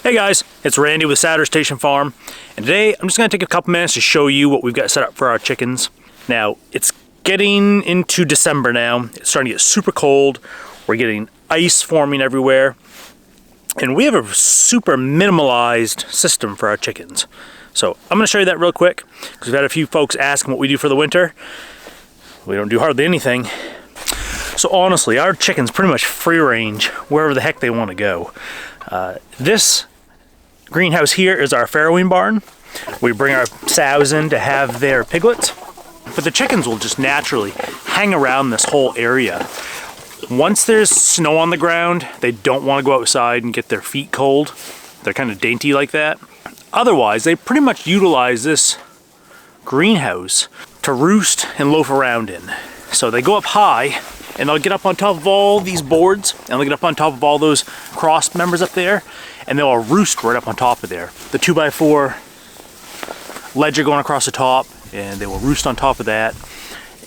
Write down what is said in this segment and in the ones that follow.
Hey guys, it's Randy with Saturday Station Farm, and today I'm just going to take a couple minutes to show you what we've got set up for our chickens. Now, it's getting into December now. It's starting to get super cold. We're getting ice forming everywhere, and we have a super minimalized system for our chickens. So I'm going to show you that real quick, because we've had a few folks asking what we do for the winter. We don't do hardly anything. So honestly, our chickens pretty much free range wherever the heck they want to go. This greenhouse here is our farrowing barn. We bring our sows in to have their piglets, but the chickens will just naturally hang around this whole area. Once there's snow on the ground, they don't want to go outside and get their feet cold. They're kind of dainty like that. Otherwise, they pretty much utilize this greenhouse to roost and loaf around in. So they go up high, and they'll get up on top of all these boards, and they'll get up on top of all those cross members up there, and they'll roost right up on top of there. The 2x4 ledger going across the top, and they will roost on top of that,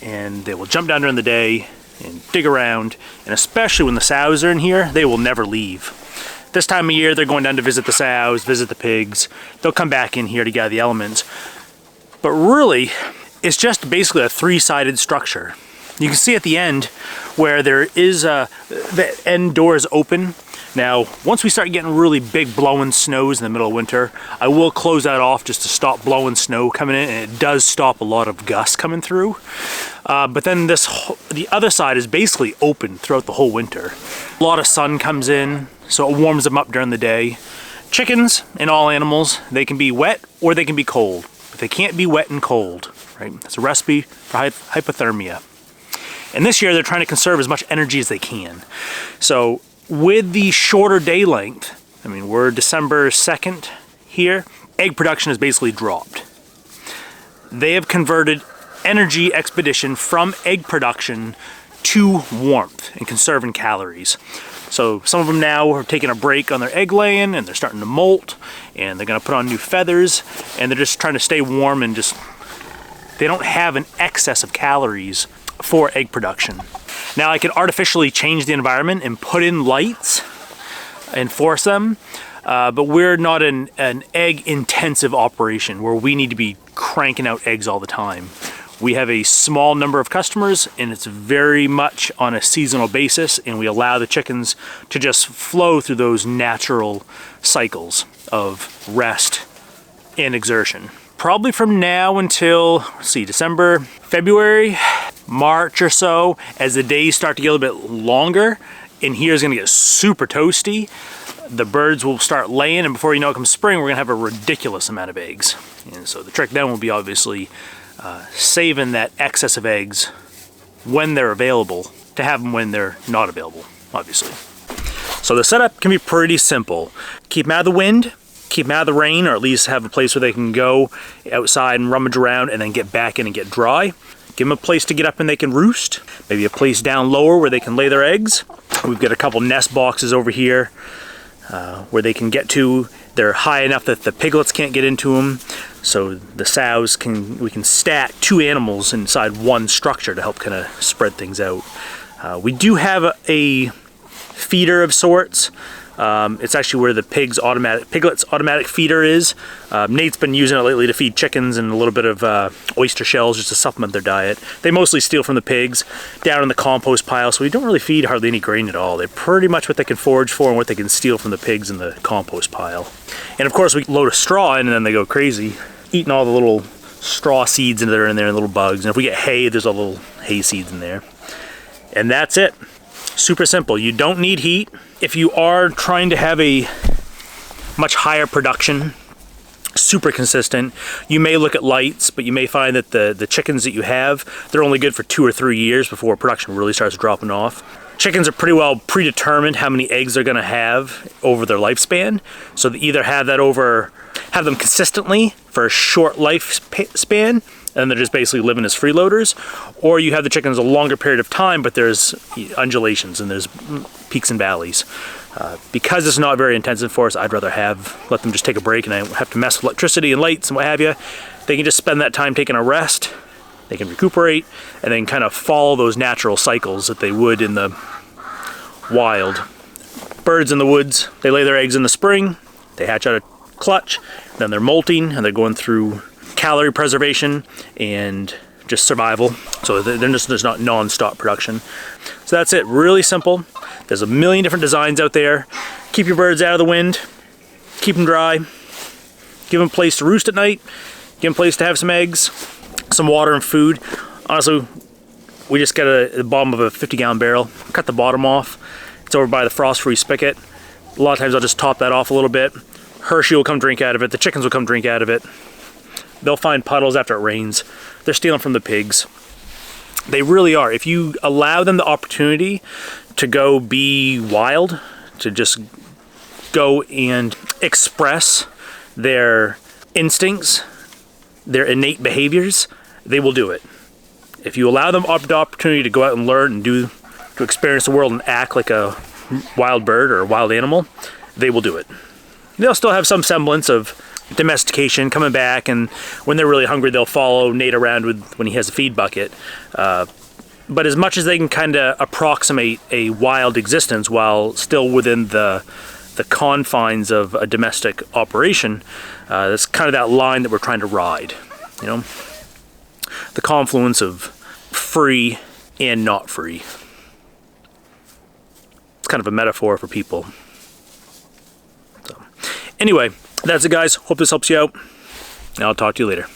and they will jump down during the day and dig around, and especially when the sows are in here, they will never leave. This time of year, they're going down to visit the sows, visit the pigs. They'll come back in here to gather the elements. But really, it's just basically a three-sided structure. You can see at the end where there is the end door is open. Now, once we start getting really big blowing snows in the middle of winter, I will close that off just to stop blowing snow coming in, and it does stop a lot of gusts coming through. But then the other side is basically open throughout the whole winter. A lot of sun comes in, so it warms them up during the day. Chickens and all animals, they can be wet or they can be cold, but they can't be wet and cold, right? It's a recipe for hypothermia. And this year they're trying to conserve as much energy as they can. So with the shorter day length, I mean, we're December 2nd here, egg production has basically dropped. They have converted energy expedition from egg production to warmth and conserving calories. So some of them now are taking a break on their egg laying, and they're starting to molt, and they're gonna put on new feathers, and they're just trying to stay warm, and they don't have an excess of calories for egg production. Now I can artificially change the environment and put in lights and force them, but we're not an egg intensive operation where we need to be cranking out eggs all the time. We have a small number of customers, and it's very much on a seasonal basis, and we allow the chickens to just flow through those natural cycles of rest and exertion. Probably from now until, let's see, December, February, March or so, as the days start to get a little bit longer, and here is going to get super toasty, the birds will start laying, and before you know it, come spring, we're going to have a ridiculous amount of eggs. And so the trick then will be obviously saving that excess of eggs when they're available to have them when they're not available, obviously. So the setup can be pretty simple. Keep them out of the wind, keep them out of the rain, or at least have a place where they can go outside and rummage around and then get back in and get dry. Give them a place to get up and they can roost. Maybe a place down lower where they can lay their eggs. We've got a couple nest boxes over here where they can get to. They're high enough that the piglets can't get into them. So the sows we can stack two animals inside one structure to help kind of spread things out. We do have a feeder of sorts. It's actually where the piglets automatic feeder is. Nate's been using it lately to feed chickens and a little bit of oyster shells just to supplement their diet. They mostly steal from the pigs down in the compost pile, so we don't really feed hardly any grain at all. They're pretty much what they can forage for and what they can steal from the pigs in the compost pile. And of course we load a straw in and then they go crazy, eating all the little straw seeds that are in there and little bugs. And if we get hay, there's all little hay seeds in there. And that's it. Super simple. You don't need heat. If you are trying to have a much higher production, super consistent, you may look at lights, but you may find that the chickens that you have, they're only good for 2 or 3 years before production really starts dropping off. Chickens are pretty well predetermined how many eggs they're going to have over their lifespan. So they either have them consistently for a short lifespan, and they're just basically living as freeloaders, or you have the chickens a longer period of time, but there's undulations and there's peaks and valleys. Because it's not very intensive for us, I'd rather let them just take a break, and I don't have to mess with electricity and lights and what have you. They can just spend that time taking a rest, they can recuperate, and then kind of follow those natural cycles that they would in the wild. Birds in the woods, they lay their eggs in the spring, They hatch out a clutch, then they're molting, and they're going through calorie preservation and just survival. So there's not non-stop production. So that's it, really simple. There's a million different designs out there. Keep your birds out of the wind, keep them dry, give them a place to roost at night, give them a place to have some eggs, some water and food. Honestly, we just get the bottom of a 50-gallon barrel, cut the bottom off. It's over by the frost-free spigot. A lot of times I'll just top that off a little bit. Hershey will come drink out of it. The chickens will come drink out of it. They'll find puddles after it rains. They're stealing from the pigs. They really are. If you allow them the opportunity to go be wild, to just go and express their instincts, their innate behaviors, they will do it. If you allow them the opportunity to go out and learn and to experience the world and act like a wild bird or a wild animal, they will do it. They'll still have some semblance of domestication coming back, and when they're really hungry, they'll follow Nate around when he has a feed bucket. But as much as they can kind of approximate a wild existence while still within the confines of a domestic operation, that's kind of that line that we're trying to ride, you know? The confluence of free and not free. It's kind of a metaphor for people. So, anyway, that's it, guys. Hope this helps you out. And I'll talk to you later.